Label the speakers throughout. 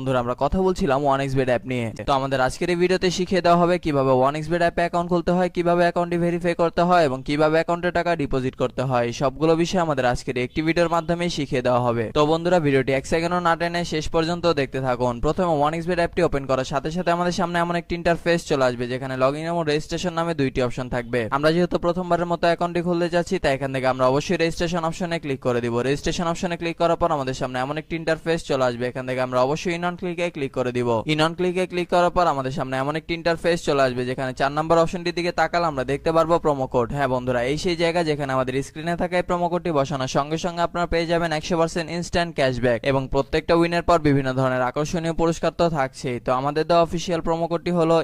Speaker 1: বন্ধুরা আমরা কথা বলছিলাম 1xBet অ্যাপ নিয়ে। তো আমাদের আজকের এই ভিডিওতে শিখিয়ে দেওয়া হবে কিভাবে 1xBet অ্যাপে অ্যাকাউন্ট খুলতে হয়, কিভাবে অ্যাকাউন্টটি ভেরিফাই করতে হয় এবং কিভাবে অ্যাকাউন্টে টাকা ডিপোজিট করতে হয়। সবগুলো বিষয় আমাদের আজকের একটি ভিডিওর মাধ্যমে শিখিয়ে দেওয়া হবে। তো বন্ধুরা ভিডিওটি এক সেকেন্ডও না টেনে শেষ পর্যন্ত দেখতে থাকুন। প্রথমে 1xBet অ্যাপটি ওপেন করার সাথে সাথে আমাদের সামনে এমন একটি ইন্টারফেস চলে আসবে যেখানে লগইন এবং রেজিস্ট্রেশন নামে দুইটি অপশন থাকবে। আমরা যেহেতু প্রথমবারের মতো অ্যাকাউন্টটি খুলতে যাচ্ছি তাই এখান থেকে আমরা অবশ্যই রেজিস্ট্রেশন অপশনে ক্লিক করে দিব। রেজিস্ট্রেশন অপশনে ক্লিক করার পর আমাদের সামনে এমন একটি ইন্টারফেস চলে আসবে। এখান থেকে আমরা অবশ্যই ইন অন ক্লিকে ক্লিক করে দিব। ইন অন ক্লিকে ক্লিক করার পর আমাদের সামনে এমন একটি ইন্টারফেস চলে আসবে যেখানে 4 নম্বর অপশনটির দিকে তাকালে আমরা দেখতে পারবো প্রোমো কোড। হ্যাঁ বন্ধুরা, এই সেই জায়গা যেখানে আমাদের স্ক্রিনে থাকা এই প্রোমো কোডটি বসানোর সঙ্গে সঙ্গে আপনারা পেয়ে যাবেন 100% ইনস্ট্যান্ট ক্যাশব্যাক এবং প্রত্যেকটা উইনের পর বিভিন্ন ধরনের আকর্ষণীয় পুরস্কার তো থাকছেই। তো আমাদের দেওয়া অফিসিয়াল প্রোমো কোডটি হলো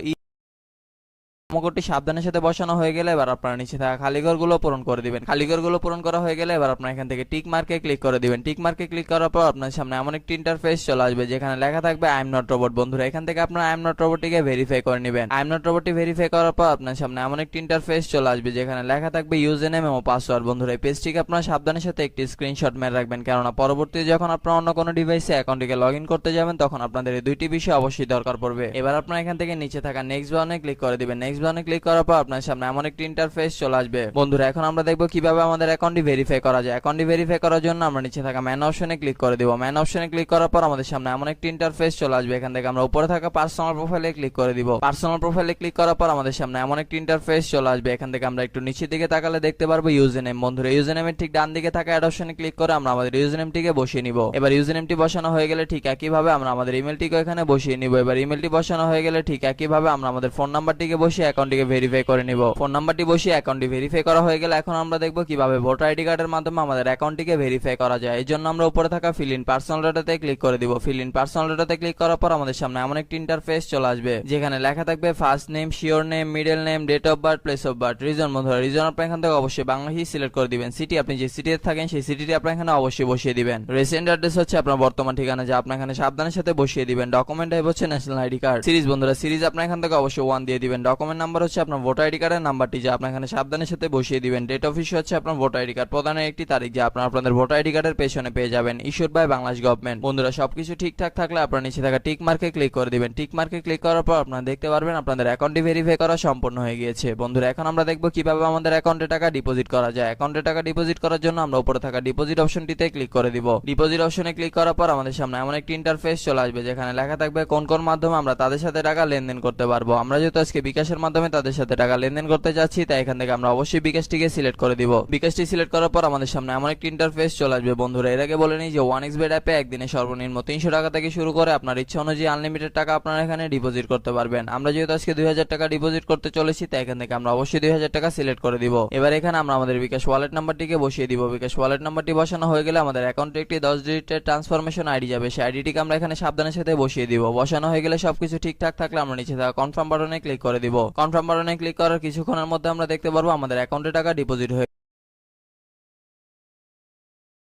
Speaker 1: প্রোমো কোডটি সাবধানের সাথে বসানো হয়ে গেলে এবার আপনারা নিচে থাকা খালিঘরগুলো পূরণ করে দিবেন। খালিঘরগুলো পূরণ করা হয়ে গেলে এবার আপনারা এখান থেকে টিক মার্কে ক্লিক করে দিবেন। টিক মার্কে ক্লিক করার পর আপনার সামনে এমন একটি ইন্টারফেস চলে আসবে যেখানে লেখা থাকবে আই এম নট রোবট। বন্ধুরা এখান থেকে আপনারা আই এম নট রোবটটিকে ভেরিফাই করে নেবেন। আই এম নট রোবটটি ভেরিফাই করার পর আপনার সামনে এমন একটি ইন্টারফেস চলে আসবে যেখানে লেখা থাকবে ইউজার নেম এবং পাসওয়ার্ড। বন্ধুরা এই পেজটিকে আপনারা সাবধানের সাথে একটি স্ক্রিনশট মেরে রাখবেন, কেননা পরবর্তীতে যখন আপনারা অন্য কোনো ডিভাইসে অ্যাকাউন্টটিকে লগ ইন করতে যাবেন তখন আপনাদের এই দুইটি বিষয় অবশ্যই দরকার পড়বে। এবার আপনারা এখান থেকে নিচে থাকা নেক্সট বাটনে ক্লিক করে দিবেন। নেক্সট বাটনে ক্লিক করার পর আপনার সামনে এমন একটি ইন্টারফেস চলে আসবে। বন্ধুরা এখন আমরা দেখব কিভাবে আমাদের অ্যাকাউন্টটি ভেরিফাই করা যায়। অ্যাকাউন্টটি ভেরিফাই করার জন্য আমরা নিচে থাকা ম্যান অপশনে ক্লিক করে দিব। ম্যান অপশনে ক্লিক করার পর আমাদের সামনে এমন একটি ইন্টারফেস চলে আসবে। এখান থেকে আমরা উপরে থাকা পার্সোনাল প্রোফাইলে ক্লিক করে দিব। পার্সোনাল প্রোফাইলে ক্লিক করার পর আমাদের সামনে এমন একটি ইন্টারফেস চলে আসবে। এখান থেকে আমরা একটু নিচের দিকে তাকালে দেখতে পারবো ইউজার নেম। বন্ধুরা ইউজার নেমের ঠিক ডান দিকে থাকা অ্যাড অপশনে ক্লিক করে আমরা আমাদের ইউজার নেমটিকে বসিয়ে নিব। এবার ইউজার নেমটি বসানো হয়ে গেলে ঠিক একইভাবে আমরা আমাদের ইমেলটিকে এখানে বসিয়ে নিব। এবার ইমেলটি বসানো হয়ে গেলে ঠিক একইভাবে আমরা আমাদের ফোন নাম্বারটিকে বসিয়ে অ্যাকাউন্টটিকে ভেরিফাই করে নিব। ফোন নাম্বারটি বসিয়ে অ্যাকাউন্টটি ভেরিফাই করা হয়ে গেলে এখন আমরা দেখব কিভাবে ভোটার আইডি কার্ডের মাধ্যমে আমাদের অ্যাকাউন্টটিকে ভেরিফাই করা যায়। এই জন্য আমরা উপরে থাকা ফিল ইন পার্সোনাল ডাটাতে ক্লিক করে দিব। ফিল ইন পার্সোনাল ডাটাতে ক্লিক করার পর আমাদের সামনে এমন একটি ইন্টারফেস চলে আসবে যেখানে লেখা থাকবে first name, surname, middle name, date of birth, place of birth, reason. বন্ধুরা রিজন আপনি এখান থেকে অবশ্যই বাংলাদেশই সিলেক্ট করে দিবেন। সিটি আপনি যে সিটিতে থাকেন সেই সিটিটি আপনি এখানে অবশ্যই বসিয়ে দিবেন। রেসিডেন্ট অ্যাড্রেস হচ্ছে আপনার বর্তমান ঠিকানা যা আপনি এখানে সাবধানের সাথে বসিয়ে দিবেন। ডকুমেন্ট টাইপ হচ্ছে ন্যাশনাল আইডি কার্ড। সিরিজ বন্ধুরা সিরিজ আপনি এখান থেকে অবশ্যই 1 দিয়ে দিবেন। ডকুমেন্ট নাম্বার হচ্ছে আপনার ভোটার আইডি কার্ডের নাম্বারটি যা আপনি এখানে সাবধানের সাথে বসিয়ে দিবেন। ডেট অফ ইস্যু হচ্ছে আপনার ভোটার আইডি কার্ড প্রদানের একটি তারিখ যা আপনাদের ভোটার আইডি কার্ডের পেছনে পেয়ে যাবেন। Issued by Bangladesh government. বন্ধুরা সবকিছু ঠিকঠাক থাকলে আপনারা নিচে থাকা টিক মার্কে ক্লিক করে দিবেন। টিক মার্কে ক্লিক করার পর আপনারা দেখতে পারবেন আপনাদের অ্যাকাউন্টটি ভেরিফাই করা সম্পূর্ণ হয়ে গিয়েছে। বন্ধুরা এখন আমরা দেখব কিভাবে আমাদের অ্যাকাউন্টে টাকা ডিপোজিট করা যায়। অ্যাকাউন্টে টাকা ডিপোজিট করার জন্য আমরা উপরে থাকা ডিপোজিট অপশনটিতে ক্লিক করে দিব। ডিপোজিট অপশনে ক্লিক করার পর আমাদের সামনে এমন একটি ইন্টারফেস চলে আসবে যেখানে লেখা থাকবে কোন কোন মাধ্যমে আমরা তাদের সাথে টাকা লেনদেন করতে পারবো। আমরা যেহেতু আজকে বিকাশের মাধ্যমে তাদের সাথে টাকা লেনদেন করতে যাচ্ছি তাই এখান থেকে আমরা অবশ্যই বিকাশটিকে সিলেক্ট করে দিব। বিকাশটি সিলেক্ট করার পর আমাদের সামনে এমন একটি ইন্টারফেস চলে আসবে। বন্ধুরা এর আগে বলে নিই যে 1xBet অ্যাপে একদিনে সর্বনিম্ন 300 টাকা থেকে শুরু করে আপনার ইচ্ছা অনুযায়ী আনলিমিটেড টাকা আপনারা এখানে ডিপোজিট করতে পারবেন। আমরা যেহেতু আজকে 2000 টাকা ডিপোজিট করতে চলেছি তাই এখান থেকে আমরা অবশ্যই 2000 টাকা সিলেক্ট করে দিব। এবার এখানে আমরা আমাদের বিকাশ ওয়ালেট নাম্বারটিকে বসিয়ে দিব। বিকাশ ওয়ালেট নাম্বারটি বসানো হয়ে গেলে আমাদের অ্যাকাউন্টে একটি 10 ডিজিটের ট্রান্সফরমেশন আইডি যাবে। সেই আইডিটিকে আমরা এখানে সাবধানের সাথে বসিয়ে দিব। বসানো হয়ে গেলে সবকিছু ঠিকঠাক থাকলে আমরা নিচে থাকা কনফার্ম বাটনে ক্লিক করে দিব। কনফার্ম বাটনে ক্লিক করার কিছুক্ষণের মধ্যে আমরা দেখতে পারবো আমাদের অ্যাকাউন্টে টাকা ডিপোজিট হয়ে